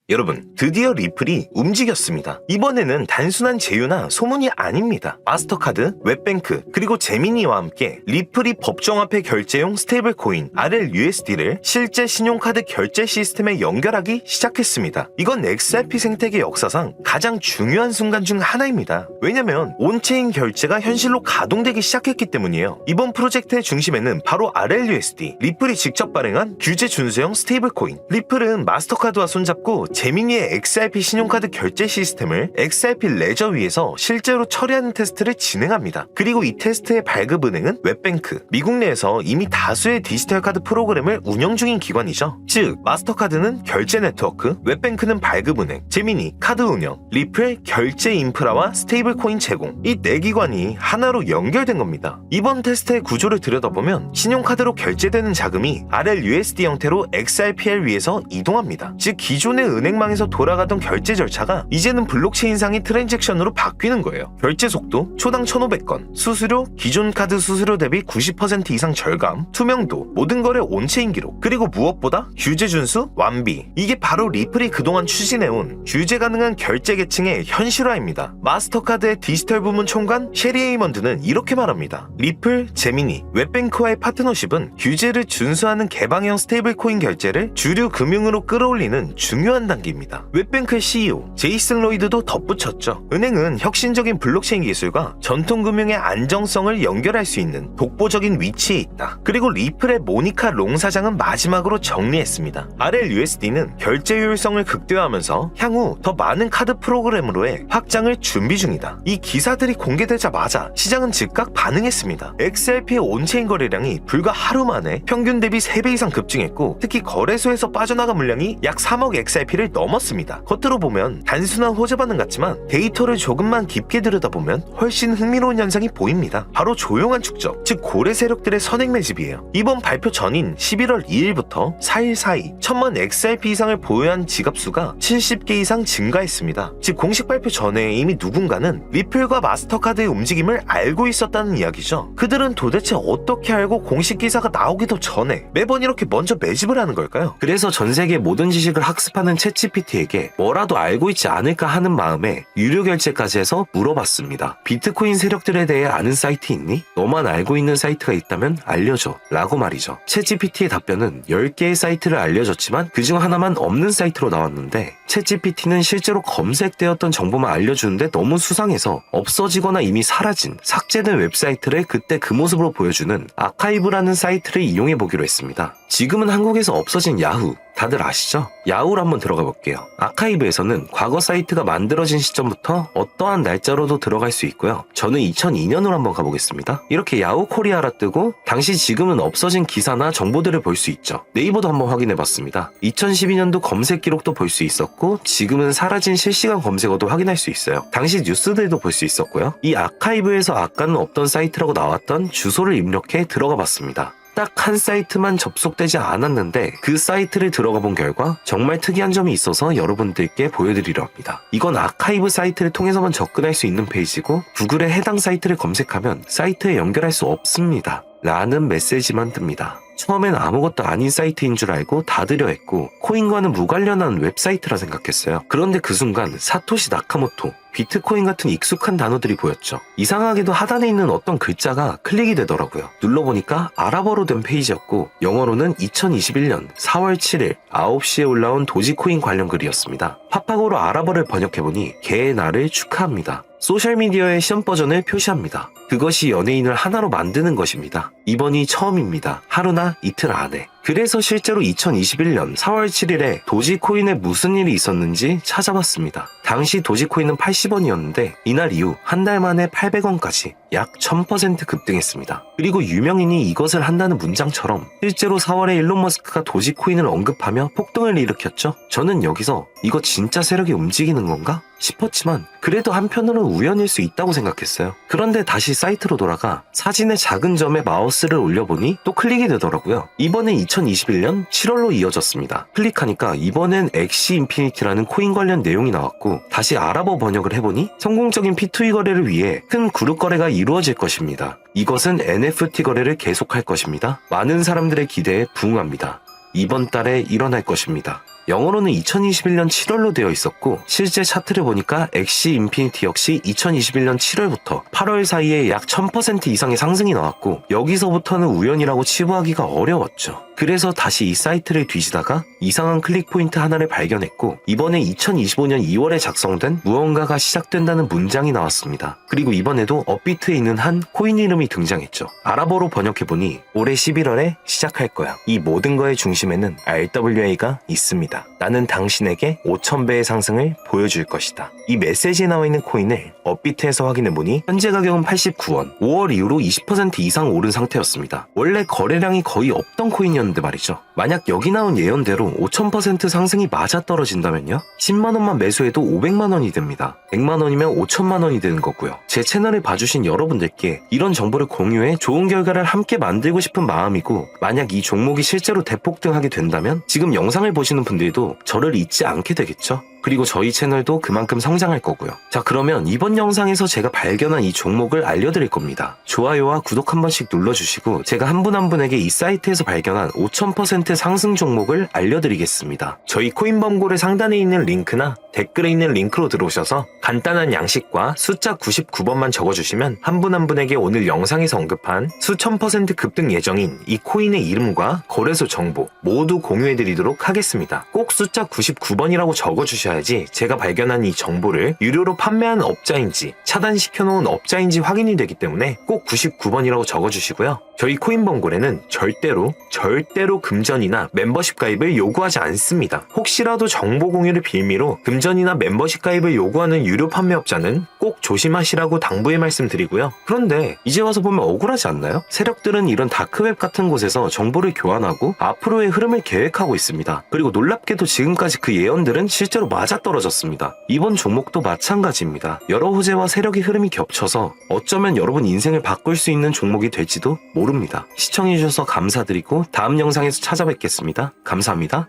여러분, 드디어 리플이 움직였습니다. 이번에는 단순한 제휴나 소문이 아닙니다. 마스터카드, 웹뱅크, 그리고 제미니와 함께 리플이 법정화폐 결제용 스테이블 코인 RLUSD를 실제 신용카드 결제 시스템에 연결하기 시작했습니다. 이건 XRP 생태계 역사상 가장 중요한 순간 중 하나입니다. 왜냐면 온체인 결제가 현실로 가동되기 시작했기 때문이에요. 이번 프로젝트의 중심에는 바로 RLUSD, 리플이 직접 발행한 규제 준수형 스테이블 코인. 리플은 마스터카드와 손잡고 제미니의 XRP 신용카드 결제 시스템을 XRP 레저 위에서 실제로 처리하는 테스트를 진행합니다. 그리고 이 테스트의 발급은행은 웹뱅크, 미국 내에서 이미 다수의 디지털 카드 프로그램을 운영 중인 기관이죠. 즉, 마스터카드는 결제 네트워크, 웹뱅크는 발급은행, 제미니 카드 운영, 리플 결제 인프라와 스테이블 코인 제공, 이 네 기관이 하나로 연결된 겁니다. 이번 테스트의 구조를 들여다보면 신용카드로 결제되는 자금이 RLUSD 형태로 XRPL 위에서 이동합니다. 즉, 기존의 은행망에서 돌아가던 결제 절차가 이제는 블록체인상의 트랜잭션으로 바뀌는 거예요. 결제 속도 초당 1,500건, 수수료 기존 카드 수수료 대비 90% 이상 절감, 투명도, 모든 거래 온체인 기록, 그리고 무엇보다 규제 준수 완비. 이게 바로 리플이 그동안 추진해온 규제 가능한 결제 계층의 현실화입니다. 마스터카드의 디지털 부문 총관 셰리 에이먼드는 이렇게 말합니다. 리플, 제미니, 웹뱅크와의 파트너십은 규제를 준수하는 개방형 스테이블 코인 결제를 주류 금융으로 끌어올리는 중요한 단계입니다. 웹뱅크의 CEO 제이슨 로이드도 덧붙였죠. 은행은 혁신적인 블록체인 기술과 전통 금융의 안정성을 연결할 수 있는 독보적인 위치에 있다. 그리고 리플의 모니카 롱 사장은 마지막으로 정리했습니다. RLUSD는 결제 효율성을 극대화하면서 향후 더 많은 카드 프로그램으로의 확장을 준비 중이다. 이 기사들이 공개되자마자 시장은 즉각 반응했습니다. XRP의 온체인 거래량이 불과 하루 만에 평균 대비 3배 이상 급증했고, 특히 거래소에서 빠져나간 물량이 약 3억 XRP를 넘었습니다. 겉으로 보면 단순한 호재 반응 같지만 데이터를 조금만 깊게 들여다보면 훨씬 흥미로운 현상이 보입니다. 바로 조용한 축적, 즉 고래 세력들의 선행 매집이에요. 이번 발표 전인 11월 2일부터 4일 사이 1,000만 XRP 이상을 보유한 지갑수가 70개 이상 증가했습니다. 즉 공식 발표 전에 이미 누군가는 리플과 마스터카드의 움직임을 알고 있었다는 이야기죠. 그들은 도대체 어떻게 알고 공식 기사가 나오기도 전에 매번 이렇게 먼저 매집을 하는 걸까요? 그래서 전 세계 모든 지식을 학습하는 챗GPT에게 뭐라도 알고 있지 않을까 하는 마음에 유료 결제까지 해서 물어봤습니다. 비트코인 세력들에 대해 아는 사이트 있니? 너만 알고 있는 사이트가 있다면 알려줘 라고 말이죠. 챗GPT의 답변은 10개의 사이트를 알려줬지만 그중 하나만 없는 사이트로 나왔는데, 챗GPT는 실제로 검색되었던 정보만 알려주는데 너무 수상해서 없어지거나 이미 사라진, 삭제된 웹사이트를 그때 그 모습으로 보여주는 아카이브라는 사이트를 이용해보기로 했습니다. 지금은 한국에서 없어진 야후, 다들 아시죠? 야후로 한번 들어가 볼게요. 아카이브에서는 과거 사이트가 만들어진 시점부터 어떠한 날짜로도 들어갈 수 있고요. 저는 2002년으로 한번 가보겠습니다. 이렇게 야후 코리아라 뜨고 당시 지금은 없어진 기사나 정보들을 볼 수 있죠. 네이버도 한번 확인해봤습니다. 2012년도 검색 기록도 볼 수 있었고, 지금은 사라진 실시간 검색어도 확인할 수 있어요. 당시 뉴스들도 볼 수 있었고요. 이 아카이브에서 아까는 없던 사이트라고 나왔던 주소를 입력해 들어가 봤습니다. 딱 한 사이트만 접속되지 않았는데 그 사이트를 들어가 본 결과 정말 특이한 점이 있어서 여러분들께 보여드리려 합니다. 이건 아카이브 사이트를 통해서만 접근할 수 있는 페이지고, 구글에 해당 사이트를 검색하면 사이트에 연결할 수 없습니다 라는 메시지만 뜹니다. 처음엔 아무것도 아닌 사이트인 줄 알고 닫으려 했고, 코인과는 무관련한 웹사이트라 생각했어요. 그런데 그 순간 사토시 나카모토, 비트코인 같은 익숙한 단어들이 보였죠. 이상하게도 하단에 있는 어떤 글자가 클릭이 되더라고요. 눌러보니까 아랍어로 된 페이지였고, 영어로는 2021년 4월 7일 9시에 올라온 도지코인 관련 글이었습니다. 팝하고로 아랍어를 번역해보니 개의 날을 축하합니다. 소셜미디어의 시험 버전을 표시합니다. 그것이 연예인을 하나로 만드는 것입니다. 이번이 처음입니다. 하루나 이틀 안에. 그래서 실제로 2021년 4월 7일에 도지코인에 무슨 일이 있었는지 찾아봤습니다. 당시 도지코인은 80원이었는데 이날 이후 한 달 만에 800원까지 약 1000% 급등했습니다. 그리고 유명인이 이것을 한다는 문장처럼 실제로 4월에 일론 머스크가 도지코인을 언급하며 폭등을 일으켰죠. 저는 여기서 이거 진짜 세력이 움직이는 건가? 싶었지만 그래도 한편으로는 우연일 수 있다고 생각했어요. 그런데 다시 사이트로 돌아가 사진의 작은 점에 마우스를 올려보니 또 클릭이 되더라고요. 이번엔 2021년 7월로 이어졌습니다. 클릭하니까 이번엔 엑시 인피니티라는 코인 관련 내용이 나왔고, 다시 아랍어 번역을 해보니 성공적인 P2E 거래를 위해 큰 그룹 거래가 이루어질 것입니다. 이것은 NFT 거래를 계속할 것입니다. 많은 사람들의 기대에 부응합니다. 이번 달에 일어날 것입니다. 영어로는 2021년 7월로 되어 있었고 실제 차트를 보니까 엑시 인피니티 역시 2021년 7월부터 8월 사이에 약 1000% 이상의 상승이 나왔고 여기서부터는 우연이라고 치부하기가 어려웠죠. 그래서 다시 이 사이트를 뒤지다가 이상한 클릭 포인트 하나를 발견했고 이번에 2025년 2월에 작성된 무언가가 시작된다는 문장이 나왔습니다. 그리고 이번에도 업비트에 있는 한 코인 이름이 등장했죠. 아랍어로 번역해보니 올해 11월에 시작할 거야. 이 모든 거의 중심에는 RWA가 있습니다. 나는 당신에게 5000배의 상승을 보여줄 것이다. 이 메시지에 나와 있는 코인을 업비트에서 확인해보니 현재 가격은 89원, 5월 이후로 20% 이상 오른 상태였습니다. 원래 거래량이 거의 없던 코인이었는데 말이죠. 만약 여기 나온 예언대로 5000% 상승이 맞아떨어진다면요? 10만원만 매수해도 500만원이 됩니다. 100만원이면 5천만원이 되는 거고요. 제 채널을 봐주신 여러분들께 이런 정보를 공유해 좋은 결과를 함께 만들고 싶은 마음이고 만약 이 종목이 실제로 대폭등하게 된다면 지금 영상을 보시는 분들도 저를 잊지 않게 되겠죠? 그리고 저희 채널도 그만큼 성장할 거고요. 자, 그러면 이번 영상에서 제가 발견한 이 종목을 알려드릴 겁니다. 좋아요와 구독 한 번씩 눌러주시고 제가 한 분 한 분에게 이 사이트에서 발견한 5000% 상승 종목을 알려드리겠습니다. 저희 코인범고래 상단에 있는 링크나 댓글에 있는 링크로 들어오셔서 간단한 양식과 숫자 99번만 적어주시면 한 분 한 분에게 오늘 영상에서 언급한 수천 % 급등 예정인 이 코인의 이름과 거래소 정보 모두 공유해드리도록 하겠습니다. 꼭 숫자 99번이라고 적어주셔야지 제가 발견한 이 정보를 유료로 판매하는 업자인지 차단시켜놓은 업자인지 확인이 되기 때문에 꼭 99번이라고 적어주시고요. 저희 코인범고래는 절대로 금전이나 멤버십 가입을 요구하지 않습니다. 혹시라도 정보 공유를 빌미로 금전이나 멤버십 가입을 요구하는 유료 판매업자는 꼭 조심하시라고 당부의 말씀드리고요. 그런데 이제 와서 보면 억울하지 않나요? 세력들은 이런 다크웹 같은 곳에서 정보를 교환하고 앞으로의 흐름을 계획하고 있습니다. 그리고 놀랍게도 지금까지 그 예언들은 실제로 맞아떨어졌습니다. 이번 종목도 마찬가지입니다. 여러 호재와 세력의 흐름이 겹쳐서 어쩌면 여러분 인생을 바꿀 수 있는 종목이 될지도 모릅니다. 시청해주셔서 감사드리고 다음 영상에서 찾아뵙겠습니다. 감사합니다.